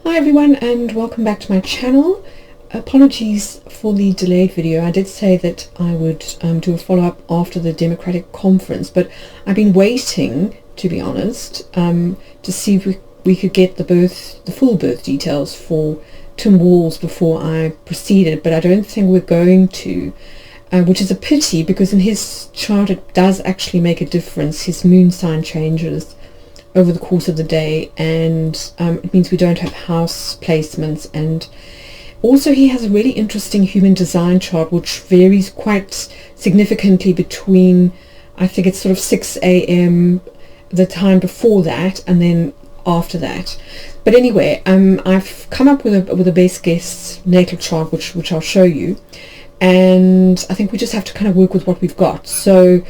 Hi everyone, and welcome back to my channel. Apologies for the delayed video. I did say that I would do a follow-up after the Democratic conference, but I've been waiting, to be honest, to see if we could get the full birth details for Tim Walz before I proceeded, but I don't think we're going to, which is a pity because in his chart it does actually make a difference. His moon sign changes over the course of the day, and it means we don't have house placements. And also he has a really interesting human design chart which varies quite significantly between, I think it's sort of 6 a.m. the time before that and then after that. But anyway, I've come up with a base guess natal chart which I'll show you, and I think we just have to kind of work with what we've got. So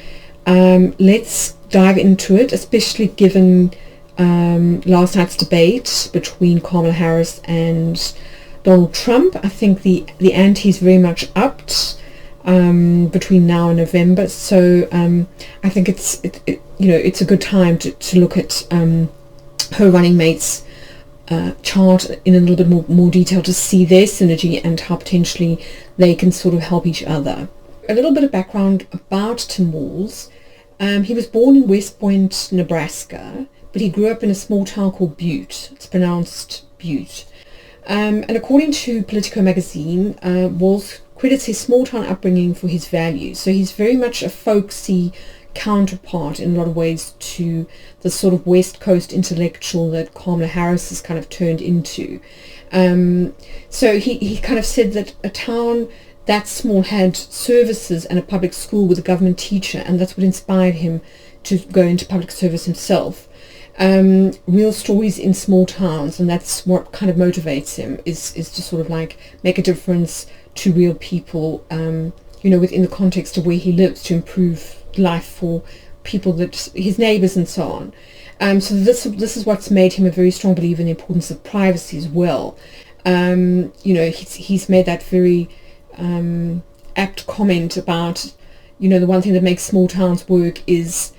let's dive into it, especially given last night's debate between Kamala Harris and Donald Trump. I think the ante is very much upped between now and November. So I think it's a good time to look at her running mate's chart in a little bit more detail to see their synergy and how potentially they can sort of help each other. A little bit of background about Tim Walz. He was born in West Point, Nebraska, but he grew up in a small town called Butte. It's pronounced Butte. And according to Politico magazine, Walz credits his small town upbringing for his values. So he's very much a folksy counterpart in a lot of ways to the sort of West Coast intellectual that Kamala Harris has kind of turned into. So he kind of said that a town that small had services and a public school with a government teacher, and that's what inspired him to go into public service himself. Real stories in small towns, and that's what kind of motivates him, is to sort of like make a difference to real people, within the context of where he lives, to improve life for people, that his neighbors and so on. So this is what's made him a very strong believer in the importance of privacy as well. He's made that very apt comment about, the one thing that makes small towns work is,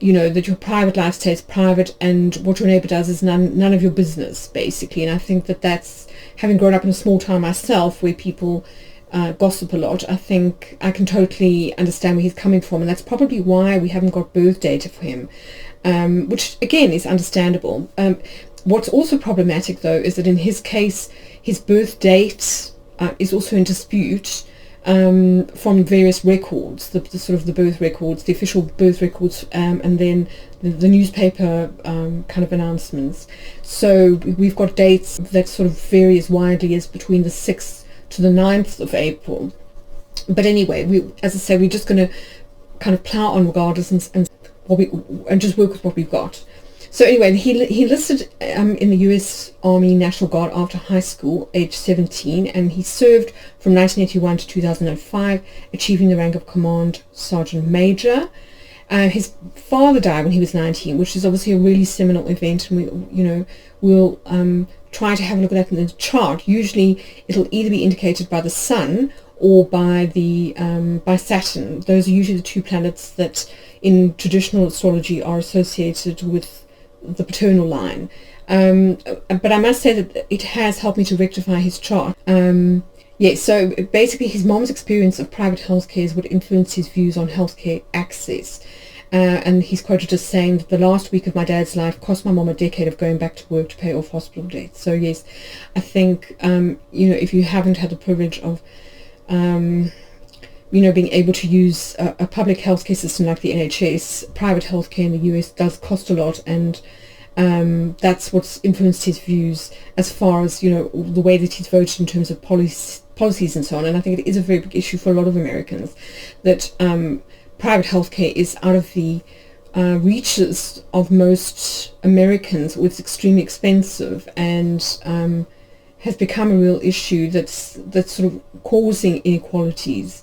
that your private life stays private and what your neighbor does is none of your business, basically. And I think that's, having grown up in a small town myself where people gossip a lot, I think I can totally understand where he's coming from, and that's probably why we haven't got birth data for him, which again is understandable. What's also problematic though is that in his case his birth date is also in dispute from various records, the sort of the birth records, the official birth records, and then the newspaper kind of announcements. So we've got dates that sort of vary as widely as between the 6th to the 9th of April. But anyway, as I say, we're just going to kind of plow on regardless and just work with what we've got. So anyway, he enlisted in the U.S. Army National Guard after high school, age 17, and he served from 1981 to 2005, achieving the rank of Command Sergeant Major. His father died when he was 19, which is obviously a really seminal event, and we'll try to have a look at that in the chart. Usually, it'll either be indicated by the Sun or by by Saturn. Those are usually the two planets that in traditional astrology are associated with the paternal line, but I must say that it has helped me to rectify his chart. So basically his mom's experience of private healthcare is what influenced his views on healthcare access, and he's quoted as saying that the last week of my dad's life cost my mom a decade of going back to work to pay off hospital debts. So yes, I think if you haven't had the privilege of being able to use a public healthcare system like the NHS, private healthcare in the US does cost a lot, and that's what's influenced his views as far as, the way that he's voted in terms of policies and so on. And I think it is a very big issue for a lot of Americans that private healthcare is out of the reaches of most Americans. It's extremely expensive and has become a real issue that's sort of causing inequalities.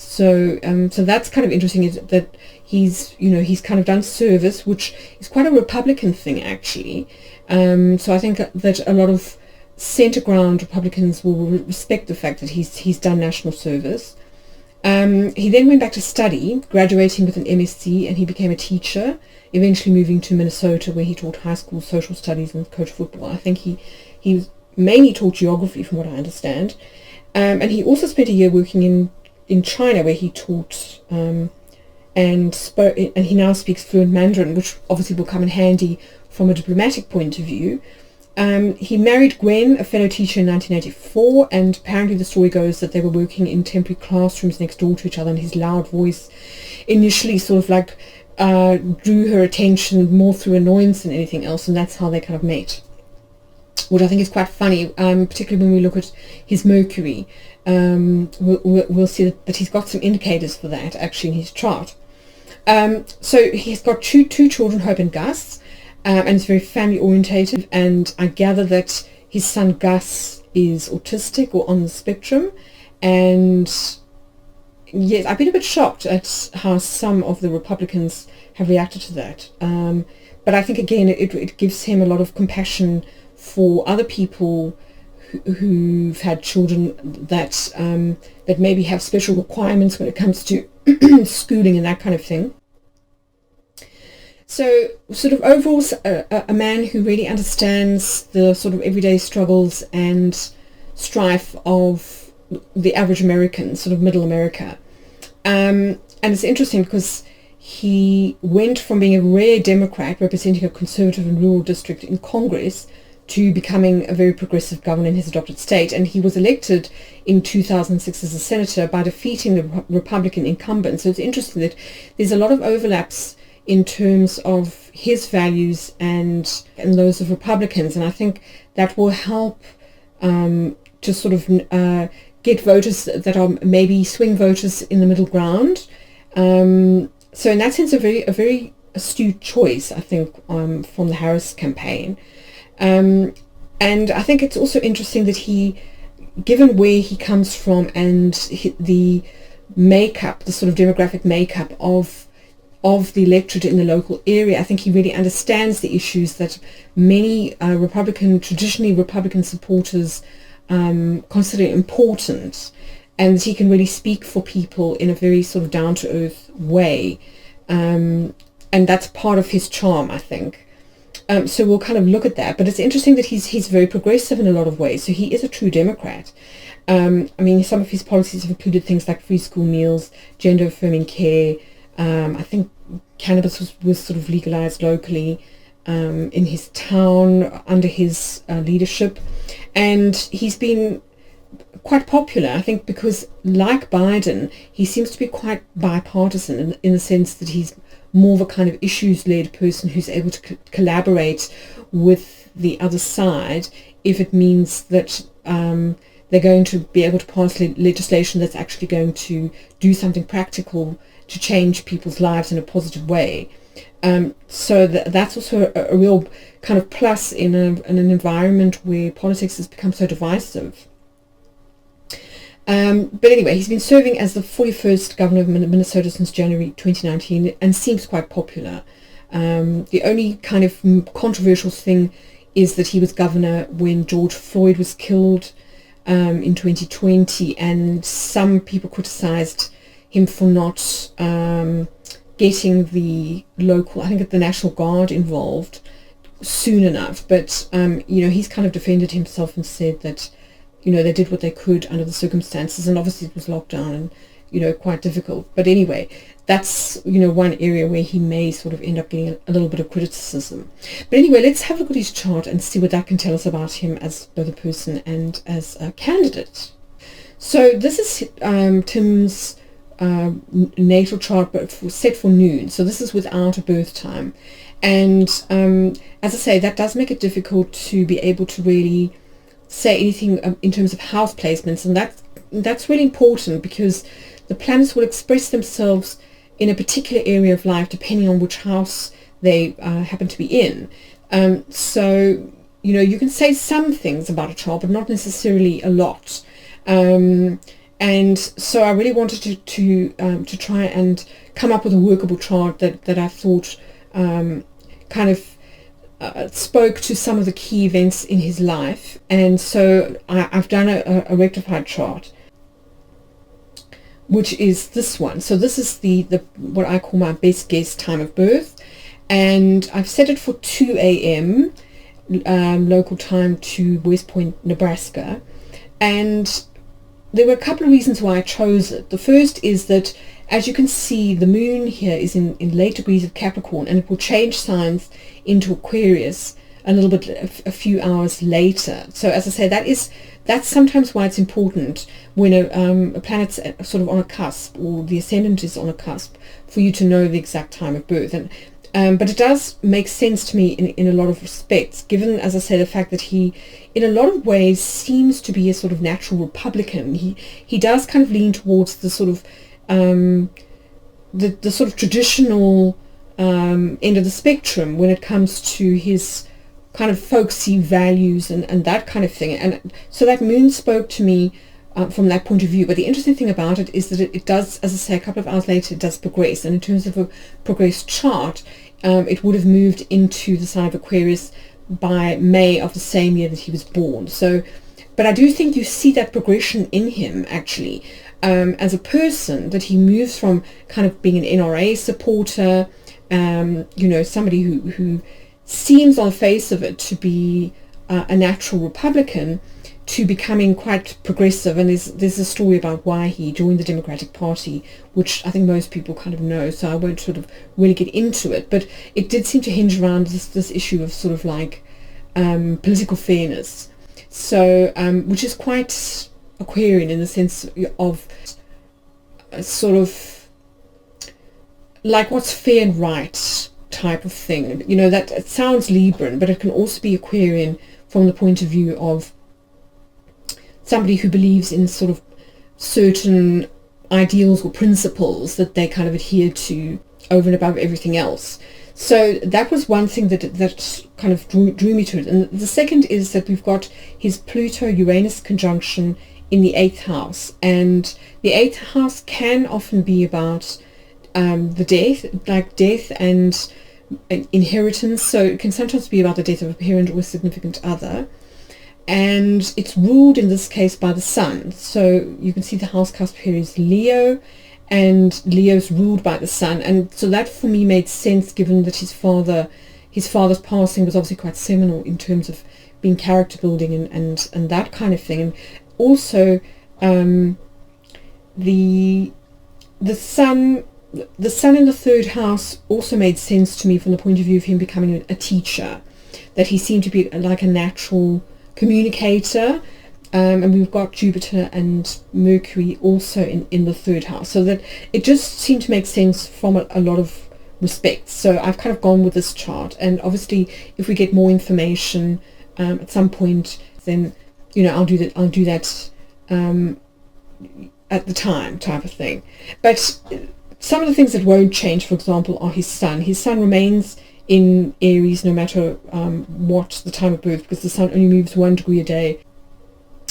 So that's kind of interesting, is that he's kind of done service, which is quite a Republican thing actually. So I think that a lot of center ground Republicans will respect the fact that he's done national service. He then went back to study, graduating with an MSc, and he became a teacher, eventually moving to Minnesota, where he taught high school social studies and coached football. I think He mainly taught geography, from what I understand. And he also spent a year working in China, where he taught and he now speaks fluent Mandarin, which obviously will come in handy from a diplomatic point of view. He married Gwen, a fellow teacher, in 1984, and apparently the story goes that they were working in temporary classrooms next door to each other, and his loud voice initially sort of like drew her attention more through annoyance than anything else, and that's how they kind of met, which I think is quite funny, particularly when we look at his Mercury. We'll see that he's got some indicators for that actually in his chart. So he's got two children, Hope and Gus, and it's very family orientated, and I gather that his son Gus is autistic or on the spectrum. And yes, I've been a bit shocked at how some of the Republicans have reacted to that, but I think again it gives him a lot of compassion for other people who've had children that that maybe have special requirements when it comes to schooling and that kind of thing. So sort of overall a man who really understands the sort of everyday struggles and strife of the average American, sort of middle America. And it's interesting because he went from being a rare Democrat representing a conservative and rural district in Congress to becoming a very progressive governor in his adopted state. And he was elected in 2006 as a senator by defeating the Republican incumbent. So it's interesting that there's a lot of overlaps in terms of his values and those of Republicans. And I think that will help to sort of get voters that are maybe swing voters in the middle ground. So in that sense, a very astute choice, I think, from the Harris campaign. And I think it's also interesting that he, given where he comes from and the makeup, the sort of demographic makeup of the electorate in the local area, I think he really understands the issues that many traditionally Republican supporters consider important, and he can really speak for people in a very sort of down-to-earth way, and that's part of his charm, I think. So we'll kind of look at that, but it's interesting that he's very progressive in a lot of ways. So he is a true Democrat. I mean, some of his policies have included things like free school meals, gender-affirming care. I think cannabis was sort of legalized locally in his town under his leadership, and he's been quite popular, I think, because like Biden, he seems to be quite bipartisan in the sense that he's more of a kind of issues-led person who's able to collaborate with the other side if it means that they're going to be able to pass legislation that's actually going to do something practical to change people's lives in a positive way. So that's also a real kind of plus in an environment where politics has become so divisive. But anyway, he's been serving as the 41st governor of Minnesota since January 2019 and seems quite popular. The only kind of controversial thing is that he was governor when George Floyd was killed in 2020, and some people criticized him for not getting the local, I think the National Guard involved soon enough. But, he's kind of defended himself and said that, they did what they could under the circumstances, and obviously it was lockdown and, quite difficult. But anyway, that's, one area where he may sort of end up getting a little bit of criticism. But anyway, let's have a look at his chart and see what that can tell us about him as both a person and as a candidate. So this is Tim's natal chart, but set for noon. So this is without a birth time. And as I say, that does make it difficult to be able to really say anything in terms of house placements, and that's really important because the planets will express themselves in a particular area of life depending on which house they happen to be in. So you can say some things about a chart, but not necessarily a lot. And so I really wanted to try and come up with a workable chart that I thought kind of spoke to some of the key events in his life. And so I've done a rectified chart, which is this one. So this is the what I call my best guess time of birth, and I've set it for 2 a.m. local time to West Point, Nebraska. And there were a couple of reasons why I chose it. The first is that, as you can see, the moon here is in late degrees of Capricorn, and it will change signs into Aquarius a little bit, a few hours later. So as I say, that's sometimes why it's important when a planet's sort of on a cusp, or the ascendant is on a cusp, for you to know the exact time of birth. And but it does make sense to me in a lot of respects, given, as I say, the fact that he, in a lot of ways, seems to be a sort of natural Republican. He does kind of lean towards the sort of the sort of traditional end of the spectrum when it comes to his kind of folksy values and that kind of thing. And so that moon spoke to me from that point of view. But the interesting thing about it is that it does, as I say, a couple of hours later, it does progress. And in terms of a progressed chart, it would have moved into the sign of Aquarius by May of the same year that he was born. So, but I do think you see that progression in him, actually, as a person, that he moves from kind of being an NRA supporter, somebody who seems on the face of it to be a natural Republican, to becoming quite progressive. And there's a story about why he joined the Democratic Party, which I think most people kind of know, so I won't sort of really get into it. But it did seem to hinge around this issue of sort of like political fairness. So, which is quite Aquarian in the sense of a sort of like what's fair and right type of thing. That it sounds Libran, but it can also be Aquarian from the point of view of somebody who believes in sort of certain ideals or principles that they kind of adhere to over and above everything else. So that was one thing that kind of drew me to it. And the second is that we've got his Pluto-Uranus conjunction in the 8th house. And the 8th house can often be about the death and inheritance. So it can sometimes be about the death of a parent or a significant other. And it's ruled in this case by the sun. So you can see the house cusp here is Leo, and Leo's ruled by the sun. And so that for me made sense, given that his father's passing was obviously quite seminal in terms of being character building and that kind of thing. And also the sun in the 3rd house also made sense to me from the point of view of him becoming a teacher, that he seemed to be like a natural communicator, and we've got Jupiter and Mercury also in the 3rd house, so that it just seemed to make sense from a lot of respects. So I've kind of gone with this chart, and obviously if we get more information at some point, then I'll do that at the time, type of thing. But some of the things that won't change, for example, are his sun. His sun remains in Aries no matter what the time of birth, because the sun only moves 1 degree a day.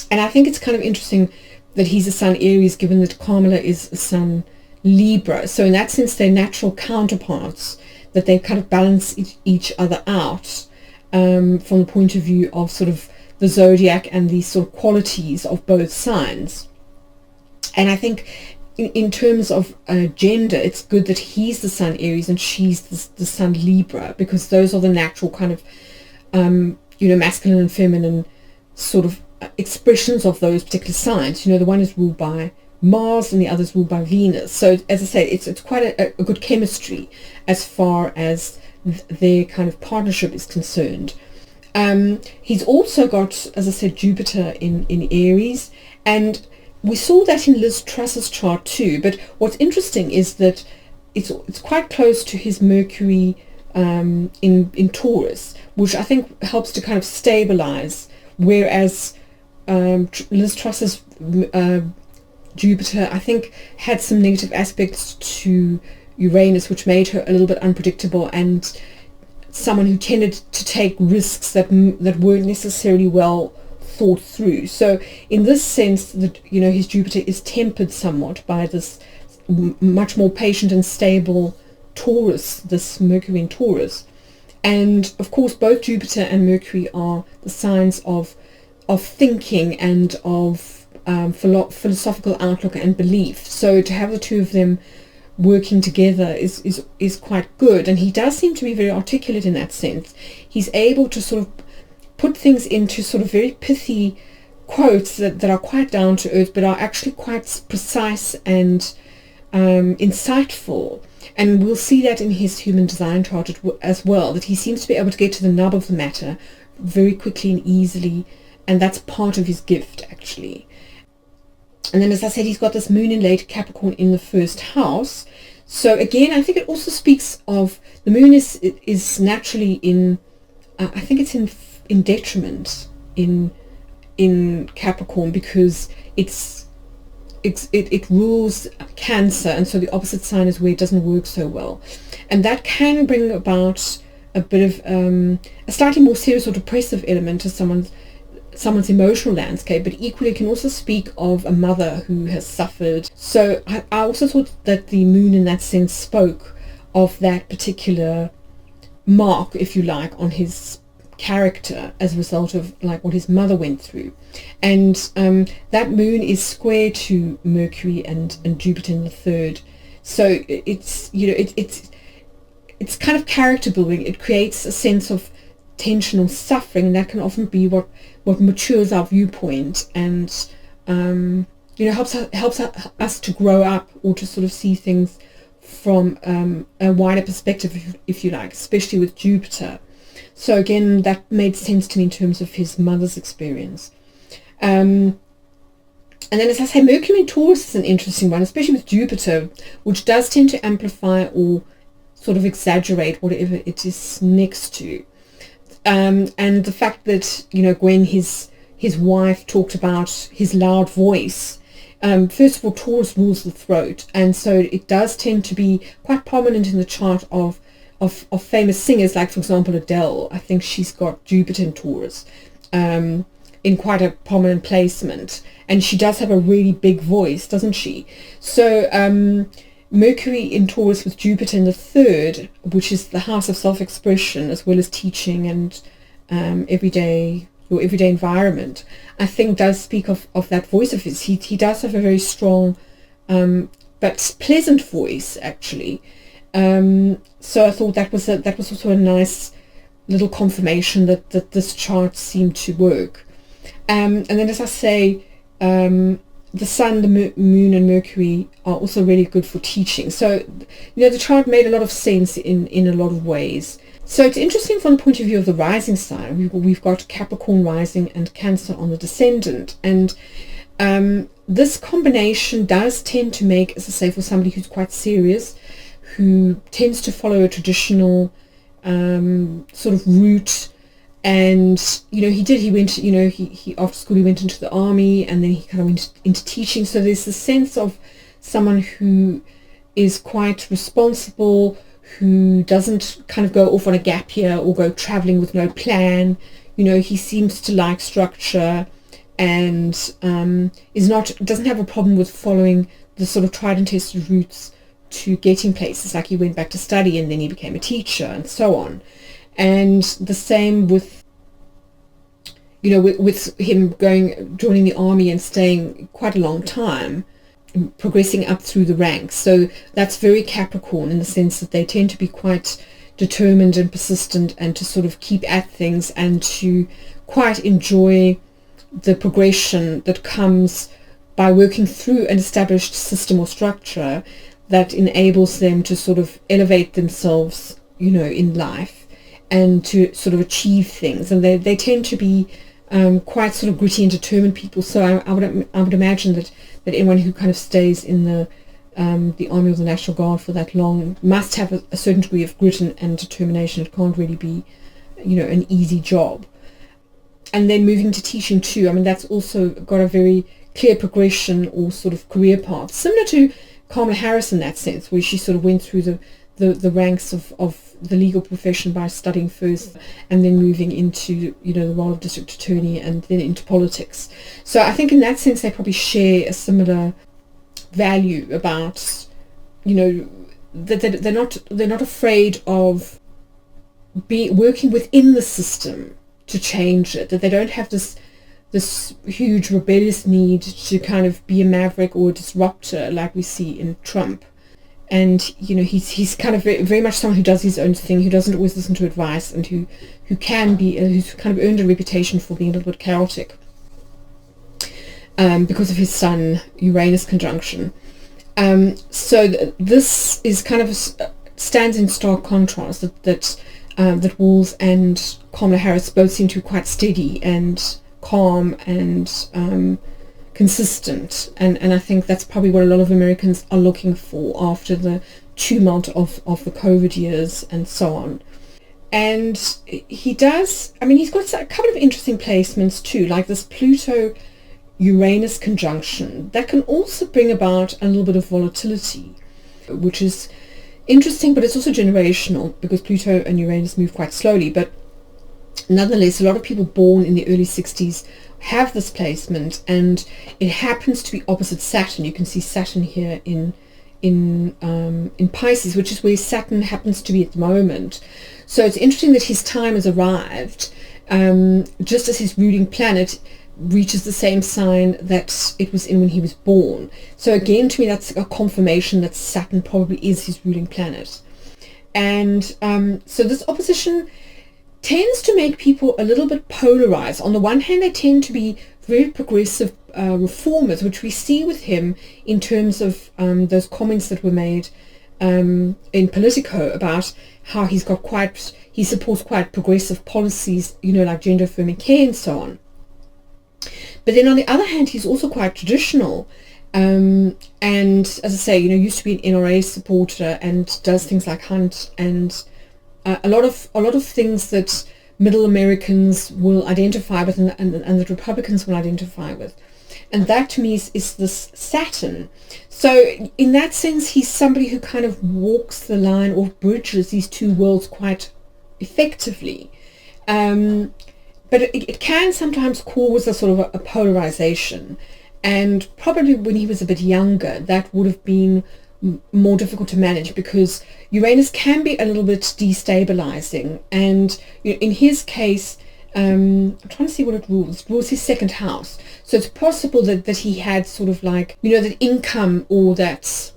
And I think it's kind of interesting that he's a sun Aries, given that Kamala is a sun Libra. So in that sense, they're natural counterparts, that they kind of balance each other out from the point of view of sort of the zodiac and the sort of qualities of both signs. And I think in terms of gender, it's good that he's the sun Aries and she's the sun Libra, because those are the natural kind of masculine and feminine sort of expressions of those particular signs. The one is ruled by Mars and the other is ruled by Venus. So as I say, it's quite a good chemistry as far as their kind of partnership is concerned. He's also got, as I said, Jupiter in Aries, and we saw that in Liz Truss's chart too. But what's interesting is that it's quite close to his Mercury in Taurus, which I think helps to kind of stabilize, whereas Liz Truss's Jupiter, I think, had some negative aspects to Uranus, which made her a little bit unpredictable and someone who tended to take risks that weren't necessarily well thought through. So in this sense, that his Jupiter is tempered somewhat by this much more patient and stable Taurus, this Mercury in Taurus. And of course, both Jupiter and Mercury are the signs of thinking and of philosophical outlook and belief. So to have the two of them working together is quite good. And he does seem to be very articulate in that sense. He's able to sort of put things into sort of very pithy quotes that are quite down to earth, but are actually quite precise and insightful. And we'll see that in his human design chart as well, that he seems to be able to get to the nub of the matter very quickly and easily, and that's part of his gift, actually. And then, as I said, he's got this moon in late Capricorn in the first house. So again, I think it also speaks of the moon is naturally in, I think it's in detriment in Capricorn, because it rules Cancer, and so the opposite sign is where it doesn't work so well, and that can bring about a bit of a slightly more serious or depressive element to someone's emotional landscape, but equally can also speak of a mother who has suffered. So I also thought that the moon in that sense spoke of that particular mark, if you like, on his character as a result of like what his mother went through. And that moon is square to Mercury and Jupiter in the third, so it's, you know, it's kind of character building. It creates a sense of tension or suffering, and that can often be what matures our viewpoint, and you know, helps us to grow up, or to sort of see things from a wider perspective, if you like, especially with Jupiter. So again, that made sense to me in terms of his mother's experience. And then, as I say, Mercury in Taurus is an interesting one, especially with Jupiter, which does tend to amplify or sort of exaggerate whatever it is next to. And the fact that, you know, Gwen, his wife, talked about his loud voice. First of all, Taurus rules the throat, and so it does tend to be quite prominent in the chart of famous singers, like, for example, Adele. I think she's got Jupiter in Taurus in quite a prominent placement, and she does have a really big voice, doesn't she? So Mercury in Taurus with Jupiter in the third, which is the house of self-expression as well as teaching and everyday environment, I think does speak of that voice of his. He does have a very strong but pleasant voice, actually. So I thought that was also a nice little confirmation that this chart seemed to work. And then, as I say, the Sun, the Moon and Mercury are also really good for teaching. So, you know, the chart made a lot of sense in a lot of ways. So it's interesting from the point of view of the rising sign. We've got Capricorn rising and Cancer on the descendant, and this combination does tend to make, as I say, for somebody who's quite serious, who tends to follow a traditional sort of route. And, you know, he went, you know, he after school he went into the army, and then he kind of went into teaching. So there's the sense of someone who is quite responsible, who doesn't kind of go off on a gap year or go traveling with no plan. You know, he seems to like structure, and doesn't have a problem with following the sort of tried and tested routes to getting places. Like, he went back to study and then he became a teacher and so on. And the same with, you know, with him joining the army and staying quite a long time, progressing up through the ranks. So that's very Capricorn, in the sense that they tend to be quite determined and persistent, and to sort of keep at things, and to quite enjoy the progression that comes by working through an established system or structure that enables them to sort of elevate themselves, you know, in life, and to sort of achieve things. And they tend to be quite sort of gritty and determined people. So I would imagine that anyone who kind of stays in the army or the National Guard for that long must have a certain degree of grit and determination. It can't really be, you know, an easy job. And then moving to teaching too, I mean, that's also got a very clear progression or sort of career path, similar to Kamala Harris in that sense, where she sort of went through the ranks of the legal profession by studying first, and then moving into, you know, the role of district attorney, and then into politics. So I think in that sense they probably share a similar value about, you know, that they're not afraid of working within the system to change it, that they don't have this huge rebellious need to kind of be a maverick or a disruptor like we see in Trump. and you know, he's kind of very much someone who does his own thing, who doesn't always listen to advice, and who can be who's kind of earned a reputation for being a little bit chaotic because of his Sun Uranus conjunction. So this is kind of stands in stark contrast that Walz and Kamala Harris both seem to be quite steady and calm and consistent, and I think that's probably what a lot of Americans are looking for after the tumult of the COVID years and so on. And he does, I mean, he's got a couple of interesting placements too, like this Pluto Uranus conjunction that can also bring about a little bit of volatility, which is interesting, but it's also generational because Pluto and Uranus move quite slowly. But nonetheless, a lot of people born in the early 60s have this placement, and it happens to be opposite Saturn. You can see Saturn here in Pisces, which is where Saturn happens to be at the moment. So it's interesting that his time has arrived just as his ruling planet reaches the same sign that it was in when he was born. So again, to me, that's a confirmation that Saturn probably is his ruling planet. And so this opposition tends to make people a little bit polarized. On the one hand, they tend to be very progressive reformers, which we see with him in terms of those comments that were made in Politico about how he supports quite progressive policies, you know, like gender affirming care and so on. But then on the other hand, he's also quite traditional, and as I say, you know, used to be an NRA supporter and does things like hunt and a lot of things that middle Americans will identify with and that Republicans will identify with. And that to me is this Saturn. So in that sense, he's somebody who kind of walks the line or bridges these two worlds quite effectively. But it can sometimes cause a sort of a polarization, and probably when he was a bit younger that would have been more difficult to manage, because Uranus can be a little bit destabilizing, and in his case, I'm trying to see what it rules. It rules his second house, so it's possible that he had sort of like, you know, that income or that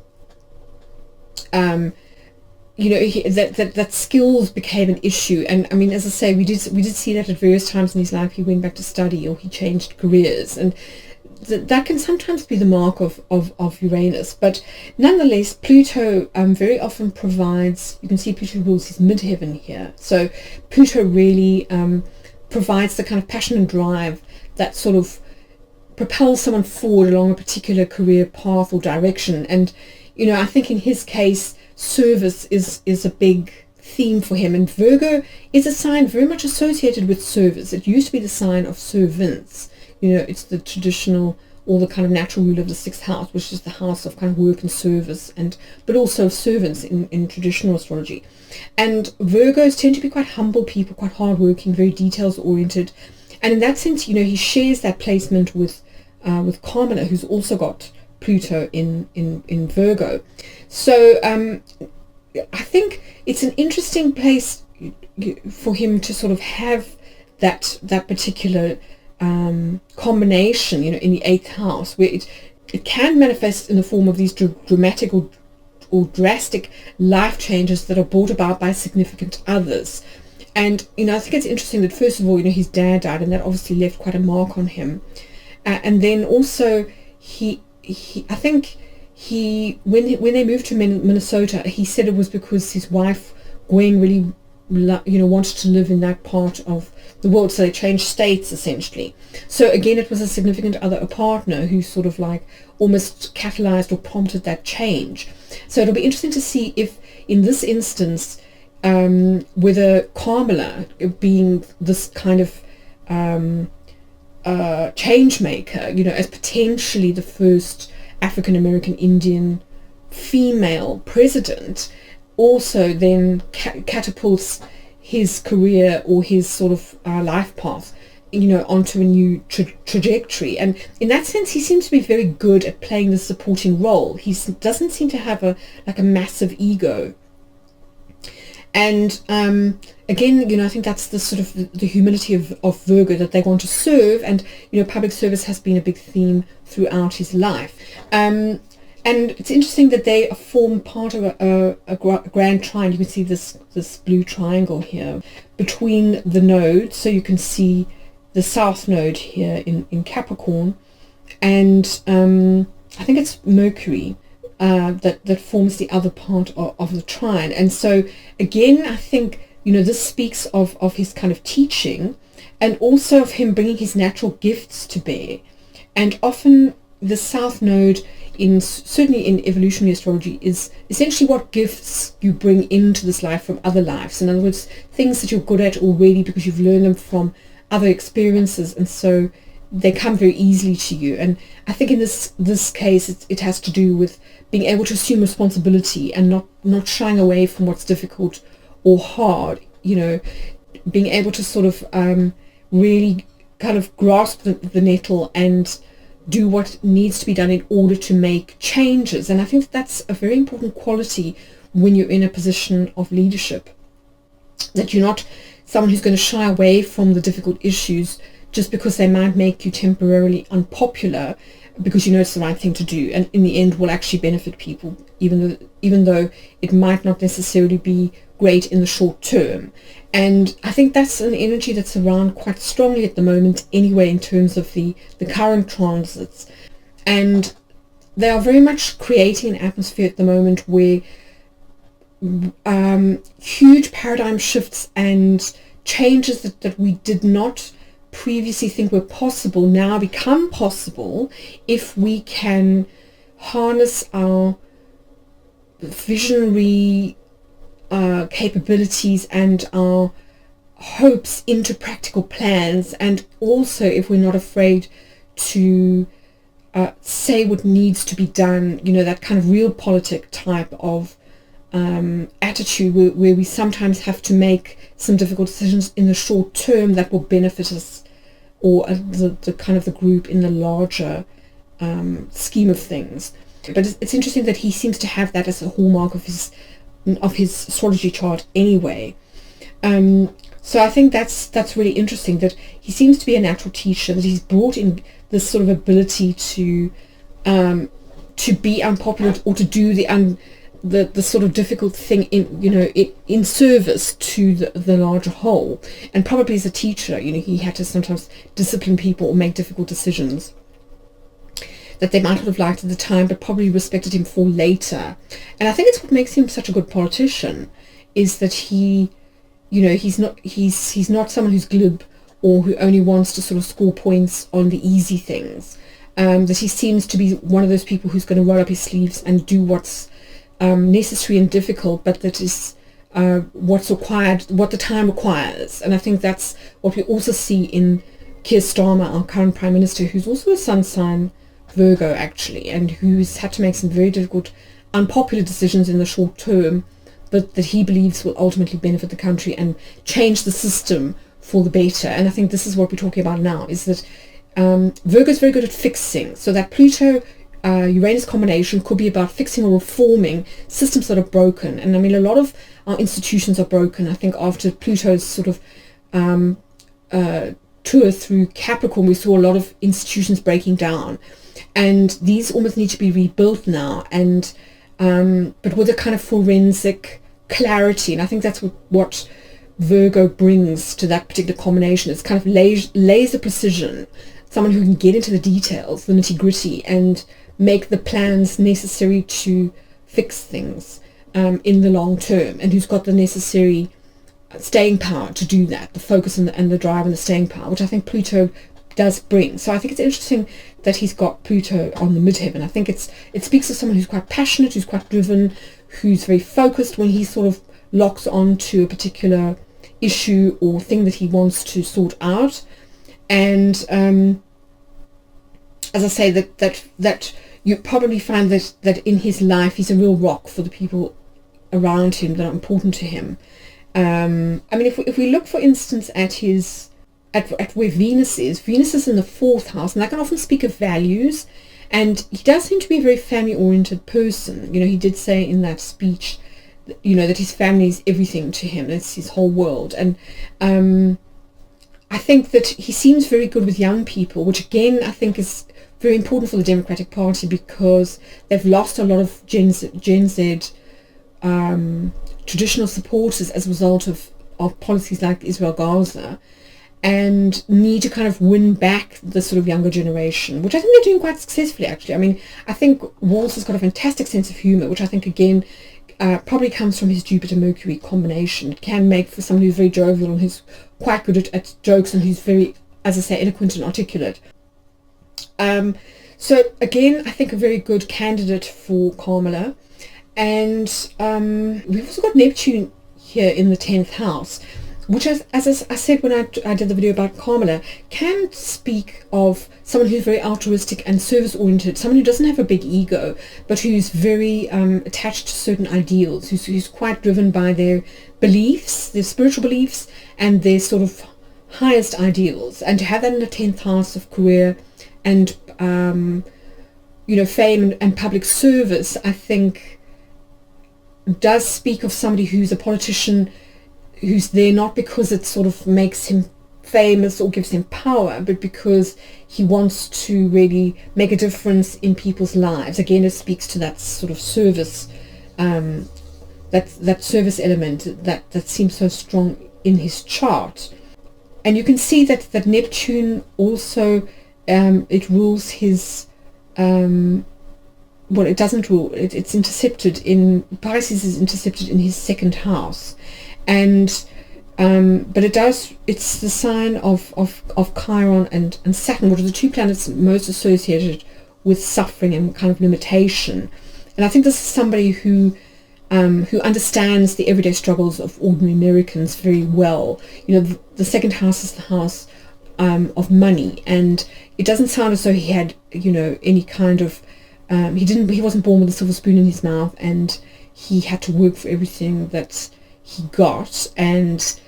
you know, that skills became an issue. And I mean, as I say, we did see that at various times in his life. He went back to study or he changed careers, and that can sometimes be the mark of Uranus. But nonetheless, Pluto very often provides, you can see Pluto rules his midheaven here. So Pluto really provides the kind of passion and drive that sort of propels someone forward along a particular career path or direction. And, you know, I think in his case, service is a big theme for him, and Virgo is a sign very much associated with service. It used to be the sign of servants. You know, it's the traditional or the kind of natural ruler of the sixth house, which is the house of kind of work and service, but also of servants in traditional astrology. And Virgos tend to be quite humble people, quite hardworking, very details oriented, and in that sense, you know, he shares that placement with Kamala, who's also got Pluto in Virgo. So I think it's an interesting place for him to sort of have that particular combination, you know, in the eighth house, where it can manifest in the form of these dramatic or drastic life changes that are brought about by significant others. And, you know, I think it's interesting that first of all, you know, his dad died, and that obviously left quite a mark on him. And then also I think when they moved to Minnesota, he said it was because his wife Gwen really, you know, wanted to live in that part of the world, so they changed states essentially. So again, it was a significant other, a partner, who sort of like almost catalyzed or prompted that change. So it'll be interesting to see if in this instance, whether Kamala, being this kind of change maker, you know, as potentially the first African American Indian female president, also then catapults his career or his sort of life path, you know, onto a new trajectory. And in that sense, he seems to be very good at playing the supporting role. He doesn't seem to have a massive ego. And again, you know, I think that's the sort of the humility of Virgo, that they want to serve, and, you know, public service has been a big theme throughout his life. And it's interesting that they form part of a grand triangle. You can see this blue triangle here between the nodes. So you can see the south node here in Capricorn, and I think it's Mercury that forms the other part of the trine. And so again, I think, this speaks of his kind of teaching, and also of him bringing his natural gifts to bear. And often the south node, certainly in evolutionary astrology, is essentially what gifts you bring into this life from other lives. In other words, things that you're good at already because you've learned them from other experiences, and so they come very easily to you. And I think in this case, it has to do with being able to assume responsibility and not shying away from what's difficult or hard. Being able to sort of really kind of grasp the nettle and do what needs to be done in order to make changes. And I think that's a very important quality when you're in a position of leadership, that you're not someone who's going to shy away from the difficult issues just because they might make you temporarily unpopular, because it's the right thing to do, and in the end will actually benefit people, even though it might not necessarily be great in the short term. And I think that's an energy that's around quite strongly at the moment anyway, in terms of the current transits. And they are very much creating an atmosphere at the moment where huge paradigm shifts and changes that we did not previously think were possible now become possible if we can harness our visionary capabilities and our hopes into practical plans, and also if we're not afraid to say what needs to be done, that kind of realpolitik type of attitude where we sometimes have to make some difficult decisions in the short term that will benefit us or the kind of the group in the larger scheme of things. But it's interesting that he seems to have that as a hallmark of his astrology chart anyway. So I think that's really interesting, that he seems to be a natural teacher, that he's brought in this sort of ability to be unpopular, or to do the sort of difficult thing in service to the larger whole. And probably as a teacher, he had to sometimes discipline people or make difficult decisions that they might not have liked at the time, but probably respected him for later. And I think it's what makes him such a good politician, is that he's not someone who's glib or who only wants to sort of score points on the easy things. That he seems to be one of those people who's going to roll up his sleeves and do what's necessary and difficult, but that is what's required, what the time requires. And I think that's what we also see in Keir Starmer, our current Prime Minister, who's also a sun sign Virgo actually, and who's had to make some very difficult, unpopular decisions in the short term, but that he believes will ultimately benefit the country and change the system for the better. And I think this is what we're talking about now, is that Virgo is very good at fixing. So that Pluto Uranus combination could be about fixing or reforming systems that are broken. And I mean, a lot of our institutions are broken. I think after Pluto's sort of tour through Capricorn, we saw a lot of institutions breaking down, and these almost need to be rebuilt now, and but with a kind of forensic clarity. And I think that's what Virgo brings to that particular combination. It's kind of laser precision, someone who can get into the details, the nitty-gritty, and make the plans necessary to fix things in the long term, and who's got the necessary staying power to do that, the focus and the drive and the staying power, which I think Pluto does bring. So I think it's interesting that he's got Pluto on the midheaven. I think it speaks of someone who's quite passionate, who's quite driven, who's very focused when he sort of locks on to a particular issue or thing that he wants to sort out. And as I say, that you probably find that in his life he's a real rock for the people around him that are important to him. I mean, if we look, for instance, at where Venus is in the fourth house, and that can often speak of values, and he does seem to be a very family-oriented person. He did say in that speech, that his family is everything to him. That's his whole world. And I think that he seems very good with young people, which again I think is very important for the Democratic Party because they've lost a lot of Gen Z traditional supporters as a result of policies like Israel-Gaza, and need to kind of win back the sort of younger generation, which I think they're doing quite successfully, actually. I mean, I think Walz has got a fantastic sense of humour, which I think, again, probably comes from his Jupiter-Mercury combination. It can make for someone who's very jovial and who's quite good at jokes and who's very, as I say, eloquent and articulate. So, again, I think a very good candidate for Kamala. And we've also got Neptune here in the 10th house, which, as I said when I did the video about Kamala, can speak of someone who's very altruistic and service-oriented, someone who doesn't have a big ego, but who's very attached to certain ideals, who's quite driven by their beliefs, their spiritual beliefs, and their sort of highest ideals. And to have that in the 10th house of career and, fame and public service, I think does speak of somebody who's a politician who's there not because it sort of makes him famous or gives him power, but because he wants to really make a difference in people's lives. Again, it speaks to that sort of service, that service element that seems so strong in his chart. And you can see that Neptune also, it rules his, well, it doesn't rule, it's intercepted in, Pisces is intercepted in his 2nd house. And but it's the sign of Chiron and Saturn, which are the two planets most associated with suffering and kind of limitation. And I think this is somebody who understands the everyday struggles of ordinary Americans very well. The 2nd house is the house of money, and it doesn't sound as though he had any kind of he wasn't born with a silver spoon in his mouth, and he had to work for everything that he got. And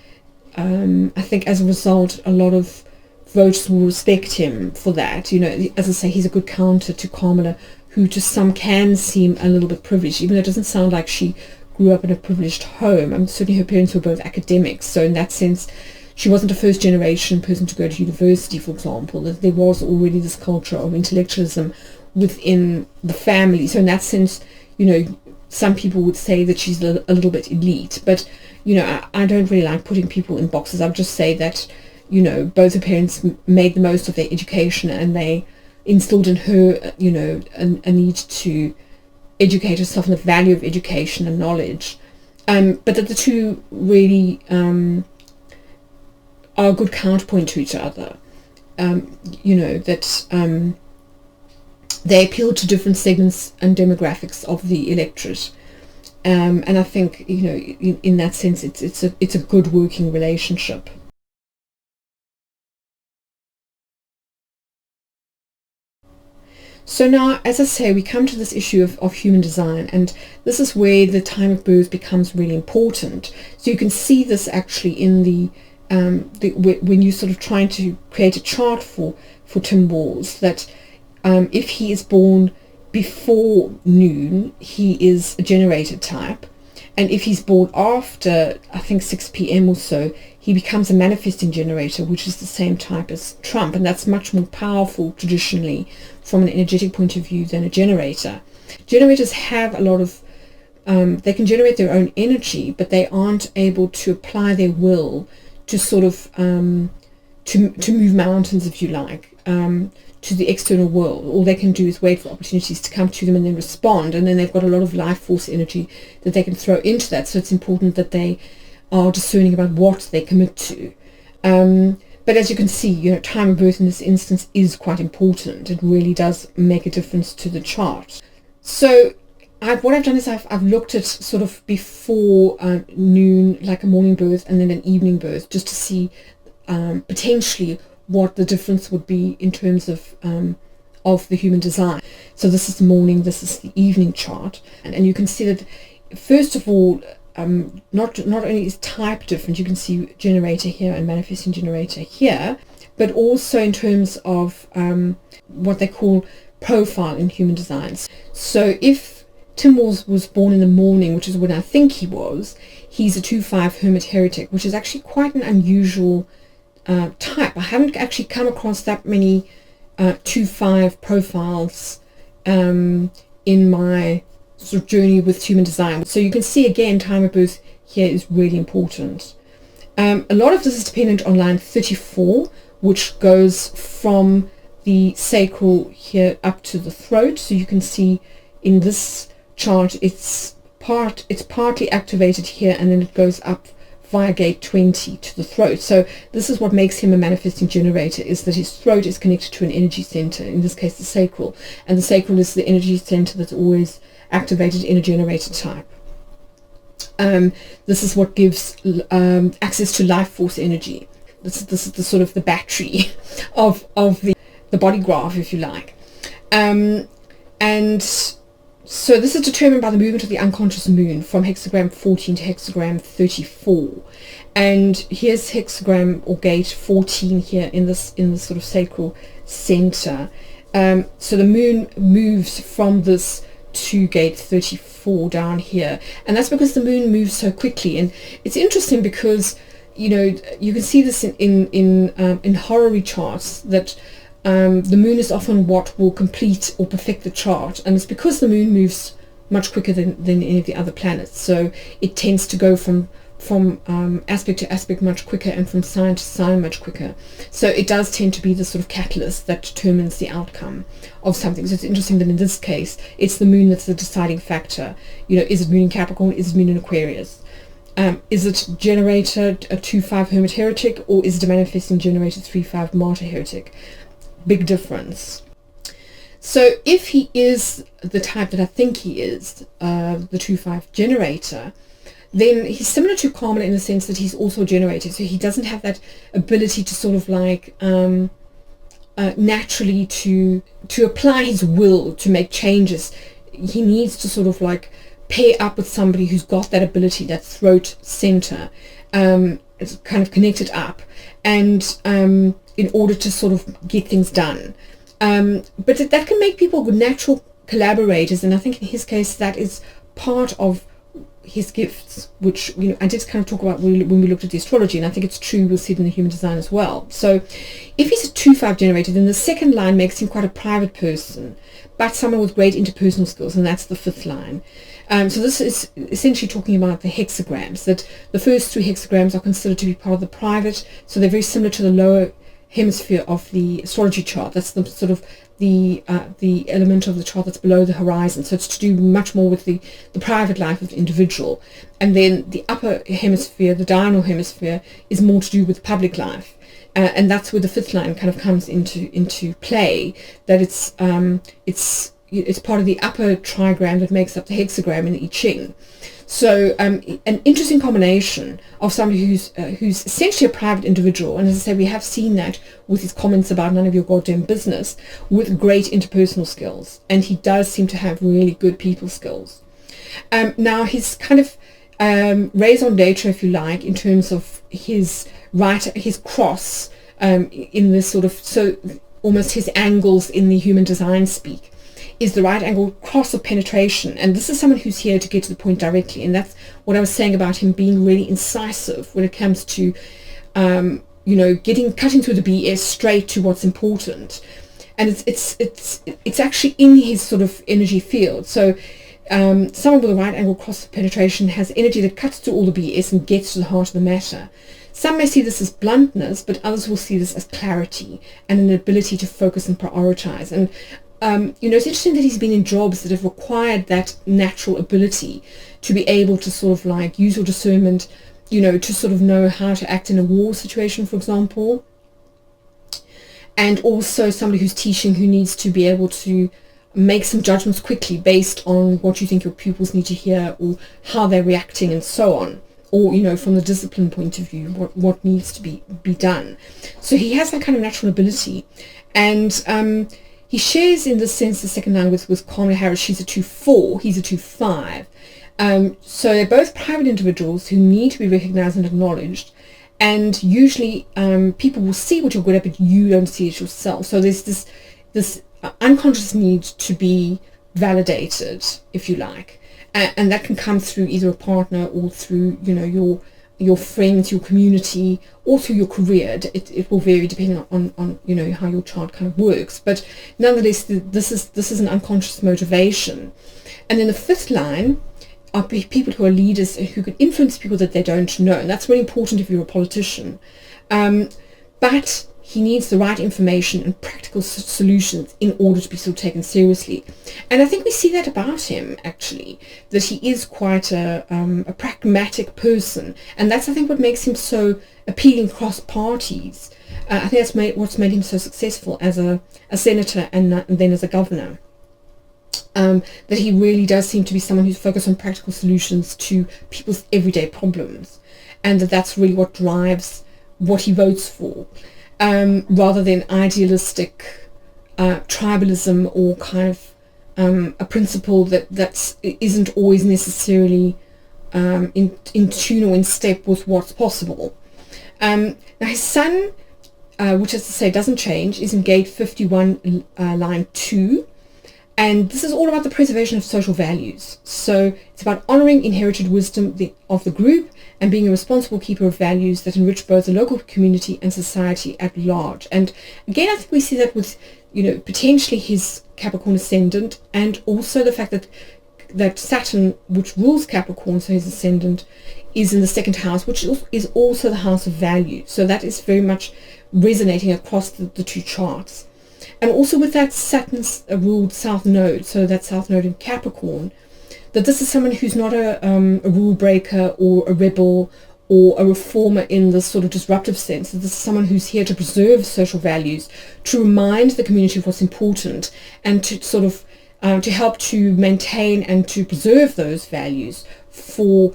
I think as a result a lot of voters will respect him for that. As I say, he's a good counter to Kamala, who to some can seem a little bit privileged, even though it doesn't sound like she grew up in a privileged home. Certainly her parents were both academics, so in that sense she wasn't a first generation person to go to university, for example. There was already this culture of intellectualism within the family, so in that sense some people would say that she's a little bit elite, but I don't really like putting people in boxes. I'll just say that both her parents made the most of their education, and they instilled in her a need to educate herself and the value of education and knowledge, but that the two really are a good counterpoint to each other. That they appeal to different segments and demographics of the electorate, and I think in that sense it's a good working relationship. So now, as I say, we come to this issue of human design, and this is where the time of birth becomes really important. So you can see this actually in when you're sort of trying to create a chart for Tim Walz, that if he is born before noon, he is a generator type, and if he's born after, I think, 6 p.m. or so, he becomes a manifesting generator, which is the same type as Trump, and that's much more powerful traditionally from an energetic point of view than a generator. Generators have a lot of they can generate their own energy, but they aren't able to apply their will to sort of to move mountains, if you like, to the external world. All they can do is wait for opportunities to come to them and then respond, and then they've got a lot of life force energy that they can throw into that. So it's important that they are discerning about what they commit to. But as you can see, time of birth in this instance is quite important. It really does make a difference to the chart. So what I've done is I've looked at sort of before noon, like a morning birth, and then an evening birth, just to see potentially what the difference would be in terms of the human design. So this is the morning, this is the evening chart, and you can see that first of all, not only is type different, you can see generator here and manifesting generator here, but also in terms of what they call profile in human designs. So if Tim Walz was born in the morning, which is when I think he was, he's a 2-5 hermit heretic, which is actually quite an unusual type. I haven't actually come across that many 2-5 profiles in my sort of journey with human design. So you can see again, time of birth here is really important. A lot of this is dependent on line 34, which goes from the sacral here up to the throat. So you can see in this chart it's partly activated here, and then it goes up via gate 20 to the throat. So this is what makes him a manifesting generator, is that his throat is connected to an energy center, in this case the sacral, and the sacral is the energy center that's always activated in a generator type. This is what gives access to life force energy. This is the sort of the battery of the body graph, if you like. And so this is determined by the movement of the unconscious moon from hexagram 14 to hexagram 34. And here's hexagram or gate 14 here in this sort of sacral center. So the moon moves from this to gate 34 down here, and that's because the moon moves so quickly. And it's interesting because, you know, you can see this in horary charts, that the moon is often what will complete or perfect the chart, and it's because the moon moves much quicker than any of the other planets. So it tends to go from aspect to aspect much quicker, and from sign to sign much quicker. So it does tend to be the sort of catalyst that determines the outcome of something. So it's interesting that in this case it's the moon that's the deciding factor. You know, is it moon in Capricorn, is it moon in Aquarius? Is it generator a 2-5 hermit heretic, or is it a manifesting generator 3-5 martyr heretic? Big difference. So if he is the type that I think he is, the 2-5 generator, then he's similar to Kamala in the sense that he's also a generator. So he doesn't have that ability to sort of like naturally to apply his will to make changes. He needs to sort of like pair up with somebody who's got that ability, that throat center, it's kind of connected up, and in order to sort of get things done. But that can make people good natural collaborators, and I think in his case that is part of his gifts, which, you know, I did kind of talk about when we looked at the astrology, and I think it's true, we'll see it in the human design as well. So if he's a 2-5 generator, then the second line makes him quite a private person, but someone with great interpersonal skills, and that's the 5th line. So this is essentially talking about the hexagrams, that the first 3 hexagrams are considered to be part of the private, so they're very similar to the lower hemisphere of the astrology chart. That's the sort of the element of the chart that's below the horizon. So it's to do much more with the private life of the individual. And then the upper hemisphere, the diurnal hemisphere, is more to do with public life. And that's where the 5th line kind of comes into play, that it's part of the upper trigram that makes up the hexagram in the I Ching. So an interesting combination of somebody who's essentially a private individual, and as I say, we have seen that with his comments about none of your goddamn business, with great interpersonal skills, and he does seem to have really good people skills. Now his kind of raison d'etre, if you like, in terms of his cross in this sort of, so almost his angles in the human design speak, is the right angle cross of penetration. And this is someone who's here to get to the point directly, and that's what I was saying about him being really incisive when it comes to you know, cutting through the BS straight to what's important. And it's actually in his sort of energy field. So someone with a right angle cross of penetration has energy that cuts through all the BS and gets to the heart of the matter. Some may see this as bluntness, but others will see this as clarity and an ability to focus and prioritize. And you know, it's interesting that he's been in jobs that have required that natural ability to be able to sort of like use your discernment, you know, to sort of know how to act in a war situation, for example. And also somebody who's teaching, who needs to be able to make some judgments quickly based on what you think your pupils need to hear, or how they're reacting and so on. Or, you know, from the discipline point of view, what needs to be done. So he has that kind of natural ability. And he shares in this sense the second line with Kamala Harris. She's a 2-4, he's a 2-5. So they're both private individuals who need to be recognized and acknowledged. And usually people will see what you're good at, but you don't see it yourself. So there's this unconscious need to be validated, if you like. And that can come through either a partner or through, you know, your your friends, your community, or through your career. It will vary depending on you know, how your chart kind of works. But nonetheless, this is an unconscious motivation. And then the fifth line are people who are leaders who can influence people that they don't know. And that's really important if you're a politician. But he needs the right information and practical solutions in order to be sort of taken seriously. And I think we see that about him, actually, that he is quite a pragmatic person. And that's, I think, what makes him so appealing across parties. I think that's what's made him so successful as a senator and then as a governor. That he really does seem to be someone who's focused on practical solutions to people's everyday problems. And that's really what drives what he votes for. Rather than idealistic tribalism or kind of a principle that isn't always necessarily in tune or in step with what's possible. Now his sun, which as I say doesn't change, is in gate 51, line 2. And this is all about the preservation of social values. So it's about honoring inherited wisdom of the group and being a responsible keeper of values that enrich both the local community and society at large. And again, I think we see that with, you know, potentially his Capricorn ascendant, and also the fact that Saturn, which rules Capricorn, so his ascendant, is in the second house, which is also the house of value. So that is very much resonating across the two charts. And also with that Saturn's ruled South Node, so that South Node in Capricorn, that this is someone who's not a rule breaker or a rebel or a reformer in this sort of disruptive sense. That this is someone who's here to preserve social values, to remind the community of what's important, and to sort of to help to maintain and to preserve those values for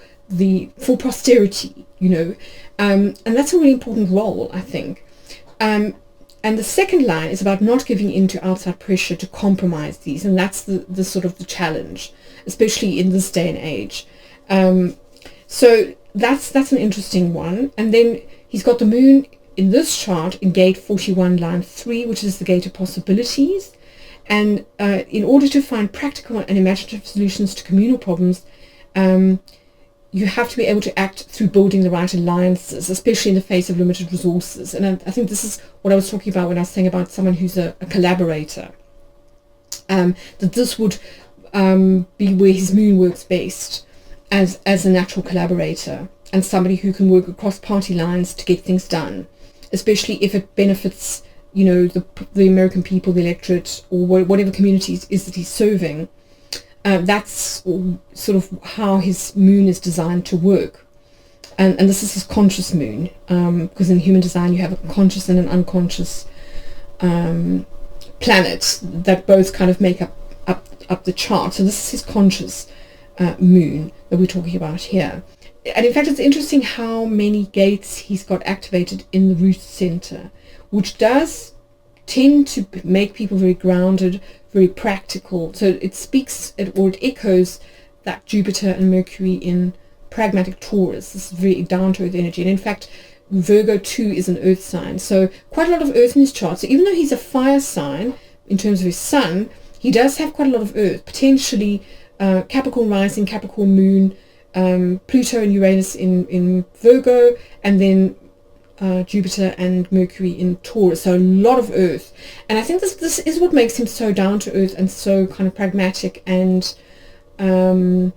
posterity, you know. And that's a really important role, I think. And the second line is about not giving in to outside pressure to compromise these, and that's the sort of the challenge, especially in this day and age. So that's an interesting one. And then he's got the moon in this chart in gate 41, line 3, which is the gate of possibilities. And in order to find practical and imaginative solutions to communal problems, you have to be able to act through building the right alliances, especially in the face of limited resources. And I think this is what I was talking about when I was saying about someone who's a collaborator. That this would be where his moon works best, as a natural collaborator and somebody who can work across party lines to get things done, especially if it benefits, you know, the American people, the electorate, or whatever communities is that he's serving. That's sort of how his moon is designed to work. And this is his conscious moon, because in human design you have a conscious and an unconscious planet that both kind of make up the chart. So this is his conscious moon that we're talking about here. And in fact, it's interesting how many gates he's got activated in the root center, which does tend to make people very grounded, very practical. So it speaks, or it echoes that Jupiter and Mercury in pragmatic Taurus. This is very down-to-earth energy. And in fact, Virgo too is an earth sign. So quite a lot of earth in his chart. So even though he's a fire sign in terms of his sun, he does have quite a lot of earth, potentially Capricorn rising, Capricorn moon, Pluto and Uranus in Virgo, and then Jupiter and Mercury in Taurus. So a lot of earth. And I think this is what makes him so down to earth and so kind of pragmatic. And as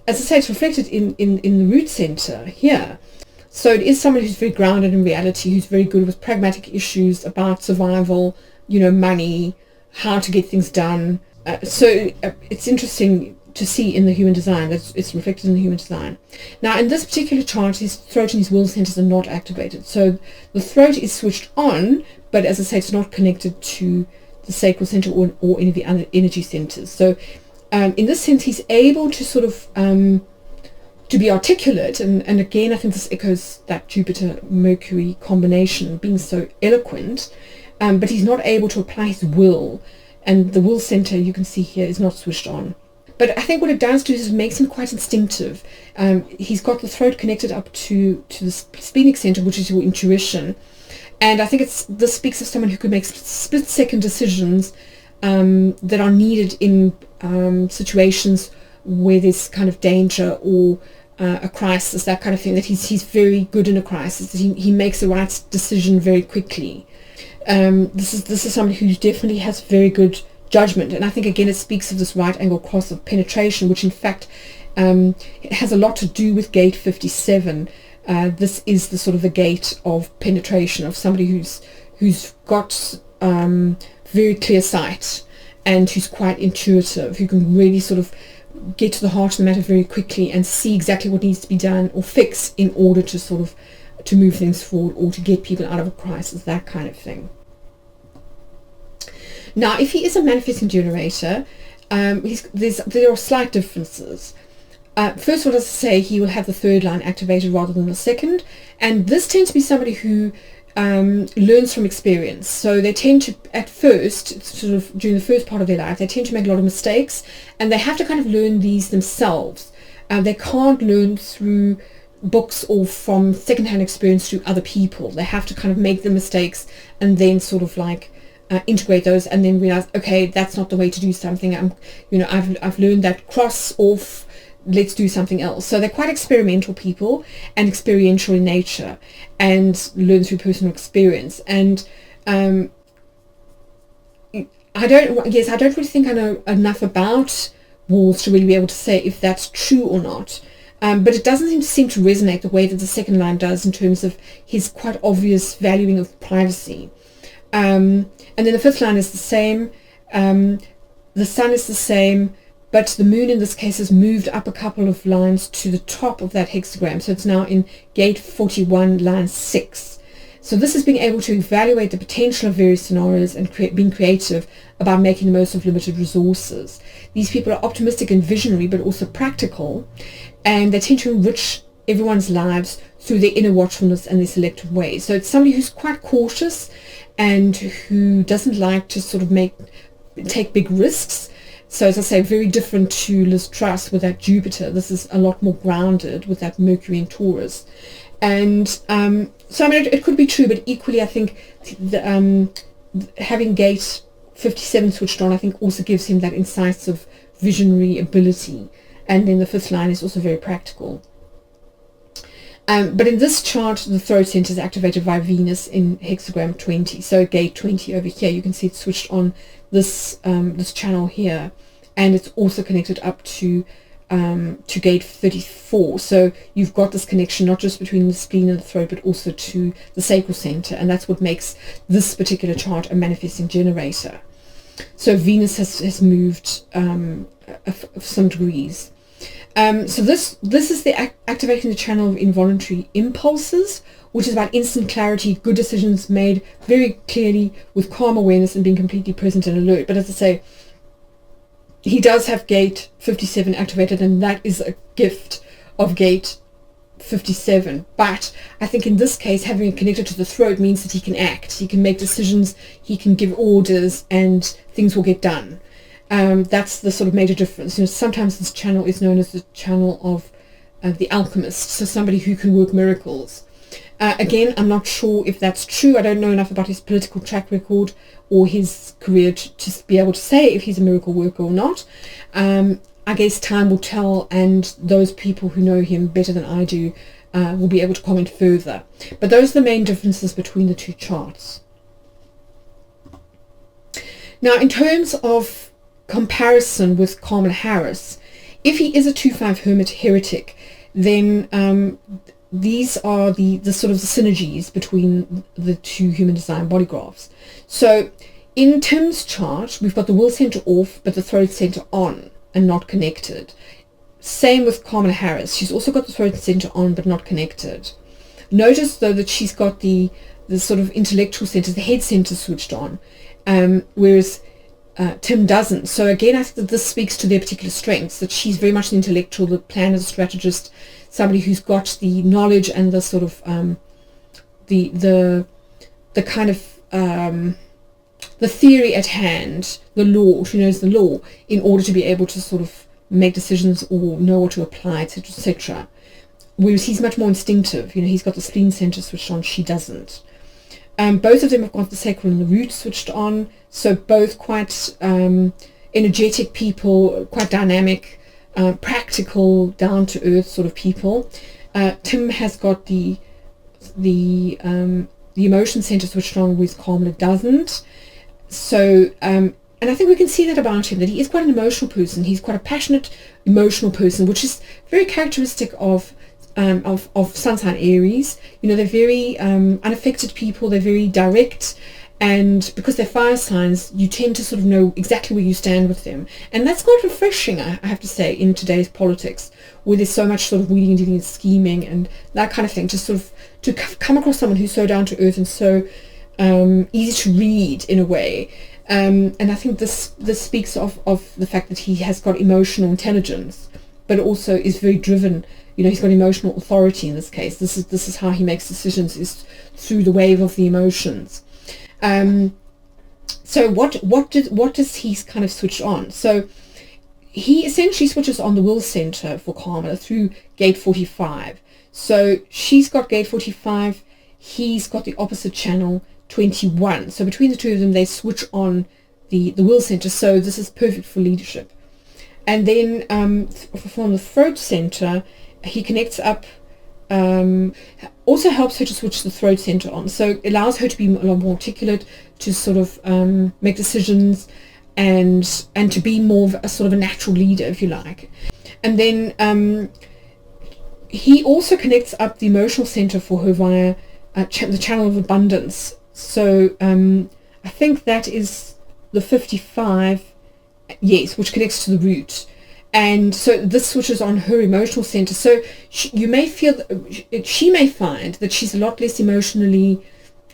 I say, it's reflected in the root center here. So it is someone who's very grounded in reality, who's very good with pragmatic issues about survival, you know, money, how to get things done. So it's interesting to see in the human design, that it's reflected in the human design. Now in this particular chart, his throat and his will centers are not activated. So the throat is switched on, but as I say, it's not connected to the sacral center or any of the other energy centers. So in this sense, he's able to sort of to be articulate, and again, I think this echoes that Jupiter-Mercury combination, being so eloquent, but he's not able to apply his will, and the will center, you can see here, is not switched on. But I think what it does do is it makes him quite instinctive. He's got the throat connected up to the splenic center, which is your intuition. And I think this speaks of someone who could make split-second decisions that are needed in situations where there's kind of danger or a crisis, that kind of thing, that he's very good in a crisis, that he makes the right decision very quickly. This is somebody who definitely has very good judgment, and I think again it speaks of this right angle cross of penetration, which in fact it has a lot to do with gate 57. This is the sort of the gate of penetration of somebody who's got very clear sight and who's quite intuitive, who can really sort of get to the heart of the matter very quickly and see exactly what needs to be done or fixed in order to sort of to move things forward or to get people out of a crisis, that kind of thing. Now, if he is a manifesting generator, there are slight differences. First of all, as I say, he will have the third line activated rather than the second, and this tends to be somebody who learns from experience. So they tend to, at first, sort of during the first part of their life, they tend to make a lot of mistakes, and they have to kind of learn these themselves. They can't learn through books or from secondhand experience through other people. They have to kind of make the mistakes and then sort of like integrate those, and then realize, okay, that's not the way to do something. I've learned that, cross off, let's do something else. So they're quite experimental people and experiential in nature and learn through personal experience. And I don't really think I know enough about Walz to really be able to say if that's true or not. But it doesn't seem to resonate the way that the second line does in terms of his quite obvious valuing of privacy. And then the fifth line is the same. The sun is the same, but the moon in this case has moved up a couple of lines to the top of that hexagram. So it's now in gate 41, line 6. So this is being able to evaluate the potential of various scenarios and being creative about making the most of limited resources. These people are optimistic and visionary, but also practical, and they tend to enrich everyone's lives through their inner watchfulness and their selective ways. So it's somebody who's quite cautious and who doesn't like to sort of take big risks. So as I say, very different to Liz Truss with that Jupiter. This is a lot more grounded with that Mercury in Taurus. And so I mean, it could be true, but equally I think having gate 57 switched on, I think also gives him that incisive visionary ability. And then the fifth line is also very practical. But in this chart, the throat center is activated by Venus in hexagram 20. So gate 20 over here, you can see it's switched on this this channel here, and it's also connected up to gate 34. So you've got this connection not just between the spleen and the throat, but also to the sacral center, and that's what makes this particular chart a manifesting generator. So Venus has moved some degrees. So this is activating the channel of involuntary impulses, which is about instant clarity, good decisions made very clearly with calm awareness and being completely present and alert. But as I say, he does have gate 57 activated, and that is a gift of gate 57. But I think in this case, having it connected to the throat means that he can act, he can make decisions, he can give orders, and things will get done. That's the sort of major difference. Sometimes this channel is known as the channel of the alchemist, so somebody who can work miracles. Again, I'm not sure if that's true. I don't know enough about his political track record or his career to be able to say if he's a miracle worker or not. I guess time will tell, and those people who know him better than I do will be able to comment further. But those are the main differences between the two charts. Now, in terms of comparison with Kamala Harris, if he is a 2-5 hermit heretic, then these are the sort of the synergies between the two human design body graphs. So in Tim's chart, we've got the will center off, but the throat center on and not connected. Same with Kamala Harris. She's also got the throat center on, but not connected. Notice though that she's got the sort of intellectual center, the head center switched on, whereas Tim doesn't. So again, I think that this speaks to their particular strengths, that she's very much an intellectual, the planner, the strategist, somebody who's got the knowledge and the sort of the kind of the theory at hand, the law. She knows the law in order to be able to sort of make decisions or know what to apply, etc., etc. Whereas he's much more instinctive. He's got the spleen center switched on. She doesn't. Both of them have got the sacral and the root switched on, so both quite energetic people, quite dynamic, practical, down-to-earth sort of people. Tim has got the emotion center switched on, whereas Kamala doesn't. So, and I think we can see that about him, that he is quite an emotional person. He's quite a passionate, emotional person, which is very characteristic of Sun sign Aries. You know, they're very unaffected people. They're very direct, and because they're fire signs, you tend to sort of know exactly where you stand with them, and that's quite refreshing, I have to say, in today's politics, where there's so much sort of wheeling and dealing and scheming and that kind of thing. Just sort of to come across someone who's so down to earth and so easy to read in a way. And I think this speaks of the fact that he has got emotional intelligence, but also is very driven. You know, he's got emotional authority in this case. This is how he makes decisions, is through the wave of the emotions. So what does he kind of switch on? So he essentially switches on the will center for Kamala through gate 45. So she's got gate 45, he's got the opposite channel 21. So between the two of them, they switch on the will center. So this is perfect for leadership. And then from the throat center, he connects up, also helps her to switch the throat center on. So it allows her to be a lot more articulate, to sort of make decisions, and to be more of a sort of a natural leader, if you like. And then he also connects up the emotional center for her via the channel of abundance. So I think that is the 55, yes, which connects to the root. And so this switches on her emotional center. So you may feel, she may find that she's a lot less emotionally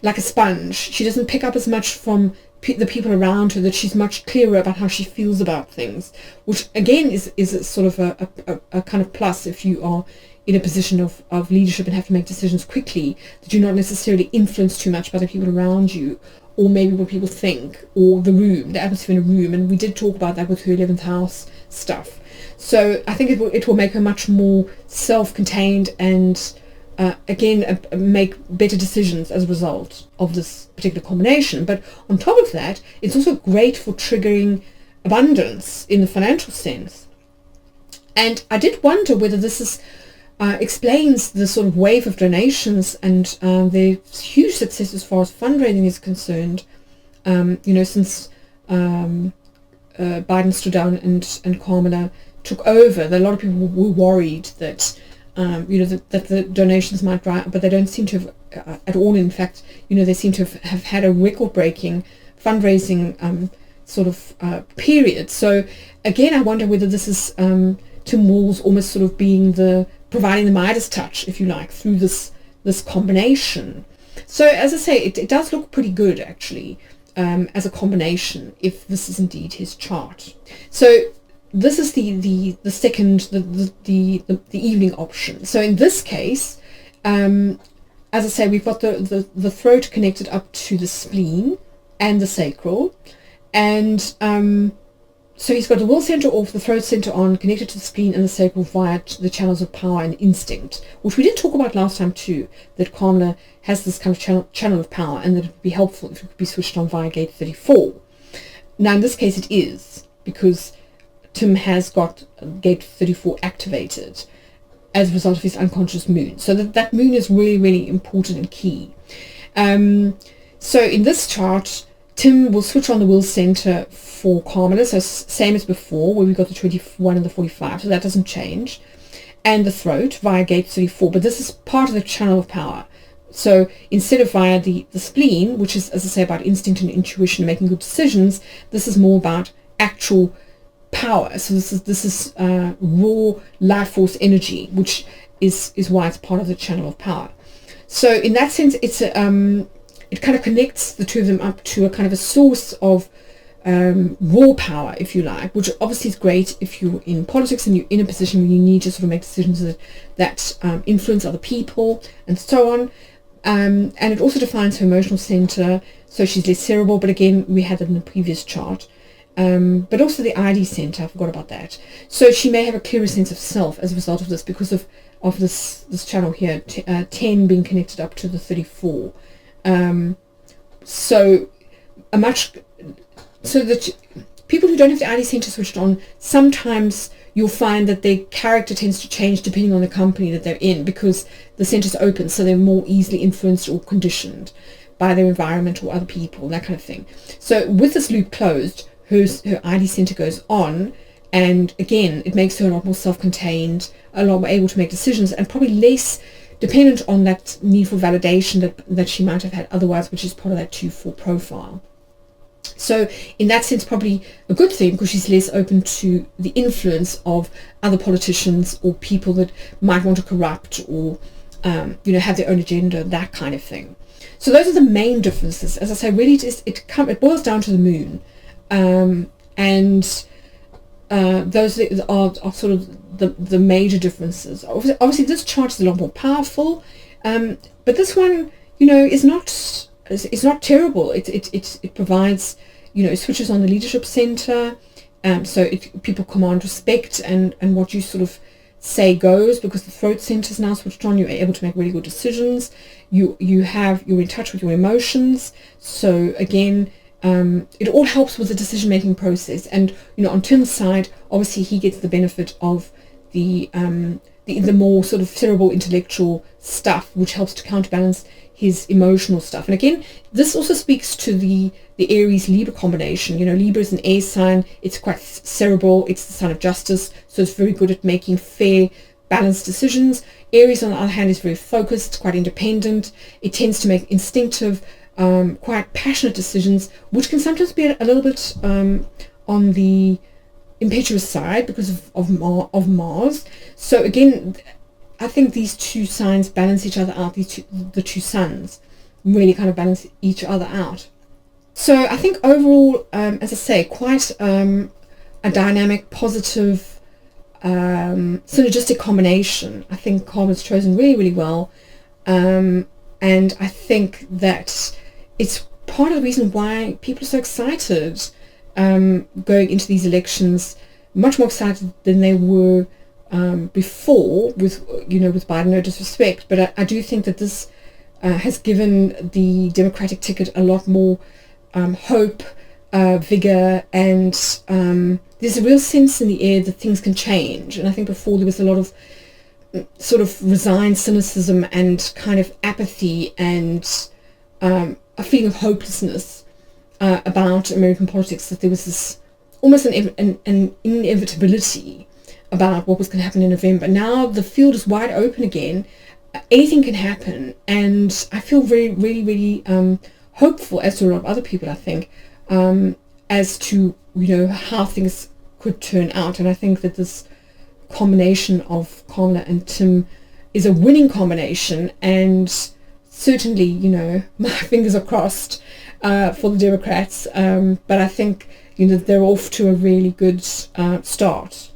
like a sponge. She doesn't pick up as much from the people around her, that she's much clearer about how she feels about things, which again is a sort of a kind of plus if you are in a position of leadership and have to make decisions quickly, that you're not necessarily influenced too much by the people around you, or maybe what people think, or the room, the atmosphere in a room. And we did talk about that with her 11th house stuff. So I think it will make her much more self-contained and again make better decisions as a result of this particular combination. But on top of that, it's also great for triggering abundance in the financial sense. And I did wonder whether this is explains the sort of wave of donations and their huge success as far as fundraising is concerned. You know, since Biden stood down and Kamala took over, a lot of people were worried that you know, that the donations might dry up, but they don't seem to have at all. In fact, you know, they seem to have had a record-breaking fundraising sort of period. So again, I wonder whether this is Tim Walz almost sort of being providing the Midas touch, if you like, through this combination. So as I say, it does look pretty good actually as a combination, if this is indeed his chart. So this is the second, the evening option. So in this case, as I say, we've got the throat connected up to the spleen and the sacral, and so he's got the will center off, the throat center on, connected to the spleen and the sacral via the channels of power and instinct, which we did talk about last time too, that Kamala has this kind of channel of power, and that it would be helpful if it could be switched on via gate 34. Now in this case it is, because Tim has got gate 34 activated as a result of his unconscious moon. So that moon is really, really important and key. So in this chart, Tim will switch on the will center for Kamala, so same as before, where we got the 21 and the 45, so that doesn't change, and the throat via gate 34, but this is part of the channel of power. So instead of via the spleen, which is, as I say, about instinct and intuition and making good decisions, this is more about actual power. So this is raw life force energy, which is why it's part of the channel of power. So in that sense, it's it kind of connects the two of them up to a kind of a source of raw power, if you like, which obviously is great if you're in politics and you're in a position where you need to sort of make decisions that influence other people and so on. And it also defines her emotional center, so she's less cerebral, but again, we had that in the previous chart. But also the ID center, I forgot about that. So she may have a clearer sense of self as a result of this, because of this channel here, 10 being connected up to the 34. So that people who don't have the ID center switched on sometimes you'll find that their character tends to change depending on the company that they're in, because the centre's open, so they're more easily influenced or conditioned by their environment or other people, that kind of thing. So with this loop closed, her ID center goes on, and again, it makes her a lot more self-contained, a lot more able to make decisions, and probably less dependent on that need for validation that she might have had otherwise, which is part of that 2-4 profile. So in that sense, probably a good thing, because she's less open to the influence of other politicians or people that might want to corrupt or have their own agenda, that kind of thing. So those are the main differences. As I say, really it boils down to the moon, and those are sort of the major differences. Obviously this chart is a lot more powerful, but this one, is not terrible. It provides, switches on the leadership center, so people command respect, and what you sort of say goes, because the throat center is now switched on. You're able to make really good decisions. You're in touch with your emotions. So again, it all helps with the decision-making process. And on Tim's side, obviously he gets the benefit of the more sort of cerebral intellectual stuff, which helps to counterbalance his emotional stuff. And again, this also speaks to the Aries Libra combination. Libra is an air sign. It's quite cerebral. It's the sign of justice, so it's very good at making fair, balanced decisions. Aries, on the other hand, is very focused, quite independent. It tends to make instinctive, quite passionate decisions, which can sometimes be a little bit on the impetuous side because of Mars. So again, I think these two signs balance each other out. The two suns really kind of balance each other out. So I think overall, as I say, quite a dynamic, positive, synergistic combination. I think Karma's chosen really, really well, and I think that it's part of the reason why people are so excited going into these elections, much more excited than they were before with Biden, no disrespect, but I do think that this has given the Democratic ticket a lot more hope, vigor, and there's a real sense in the air that things can change. And I think before there was a lot of sort of resigned cynicism and kind of apathy and a feeling of hopelessness about American politics, that there was this almost an inevitability about what was going to happen in November. Now the field is wide open again. Anything can happen, and I feel very, really, really hopeful, as do a lot of other people, I think, as to how things could turn out. And I think that this combination of Kamala and Tim is a winning combination, and certainly, my fingers are crossed for the Democrats, but I think they're off to a really good start.